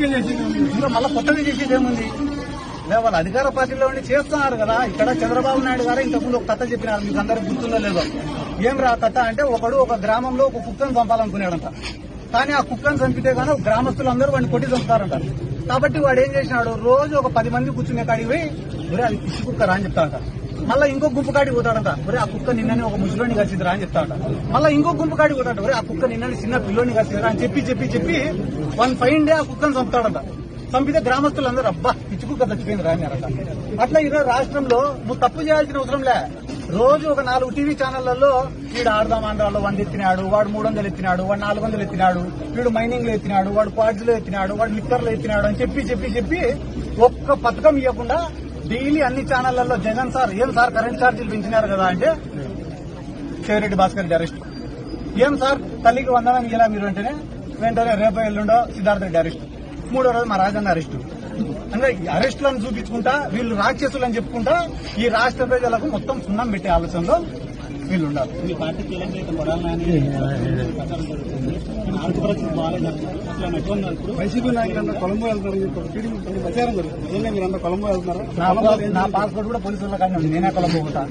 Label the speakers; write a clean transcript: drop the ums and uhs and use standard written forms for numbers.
Speaker 1: ఇంకా మళ్ళీ కొత్తగా చేసేది ఏముంది? వాళ్ళు అధికార పార్టీలో ఉండి చేస్తున్నారు కదా. ఇక్కడ చంద్రబాబు నాయుడు గారు ఇంతకుముందు ఒక కథ చెప్పినారు, మీకు అందరికి గుర్తుందో లేదో. ఏం రా కథ అంటే, ఒకడు ఒక గ్రామంలో ఒక కుక్కను చంపాలనుకున్నాడంట. కానీ ఆ కుక్కను చంపితే గానీ గ్రామస్తులందరూ వాడిని కొట్టి చంపుతారంట. కాబట్టి వాడు ఏం చేసినాడు, రోజు ఒక 10 మంది కూర్చునే కాడికి పోయి ఒరే అది పిచ్చి కుక్క రా అని చెప్తాడంట. మళ్ళీ ఇంకో గుంపు కాడికి పోతాడంట, ఒరే ఆ కుక్క నిన్ననే ఒక ముసలోని కలిసిదిరా అని చెప్తాడంట. మళ్ళీ ఇంకో గుంపు కాడికి పోతాడు, ఒరే ఆ కుక్క నిన్నని చిన్న పిల్లోని కలిసిదిరా అని చెప్పి 1 ఫైన్ డే ఆ కుక్కను చంపుతాడంట. చంపితే గ్రామస్తులందరూ అబ్బా పిచ్చి కుక్క చచ్చిపోయింది రా అన్నారట. అట్లా ఈరోజు రాష్ట్రంలో నువ్వు తప్పు చేయాల్సిన అవసరంలే. రోజు ఒక 4 టీవీ ఛానళ్లలో వీడు ఆడదాం ఆంధ్రాలో 100 ఎత్తినాడు, వాడు 300 ఎత్తినాడు, వాడు 400 ఎత్తినాడు, వీడు మైనింగ్ లో ఎత్తినాడు, వాడు క్వాడ్స్ లో ఎత్తినాడు, వాడు లిక్కర్ లో ఎత్తినాడు అని చెప్పి ఒక్క పథకం ఇవ్వకుండా డైలీ అన్ని ఛానళ్లలో జగన్ సార్ ఏం సార్ కరెంట్ ఛార్జీలు పెంచినారు కదా అంటే చెవిరెడ్డి భాస్కర్ రెడ్డి అరెస్ట్. ఏం సార్ తల్లికి వందనం ఇలా మీరు వెంటనే రేపు ఎల్లుండో సిద్ధార్థ రెడ్డి అరెస్ట్. 3వ రోజు మా రాజన్న అరెస్టు. అంటే అరెస్టులను చూపించుకుంటా వీళ్ళు రాక్షసులు అని చెప్పుకుంటా ఈ రాష్ట్ర ప్రజలకు మొత్తం సున్నం పెట్టే ఆలోచనలో వీళ్ళు ఉండాలి.
Speaker 2: మీ పార్టీ వైసీపీ నాయకులంతా కొలంబో వెళ్తారు, ప్రచారం జరుగుతుంది. మీరంతా కొలంబో వెళ్తున్నారా?
Speaker 1: నా పాస్పోర్ట్ కూడా పోలీసుల కానీ నేనే కొలంబో పోతా.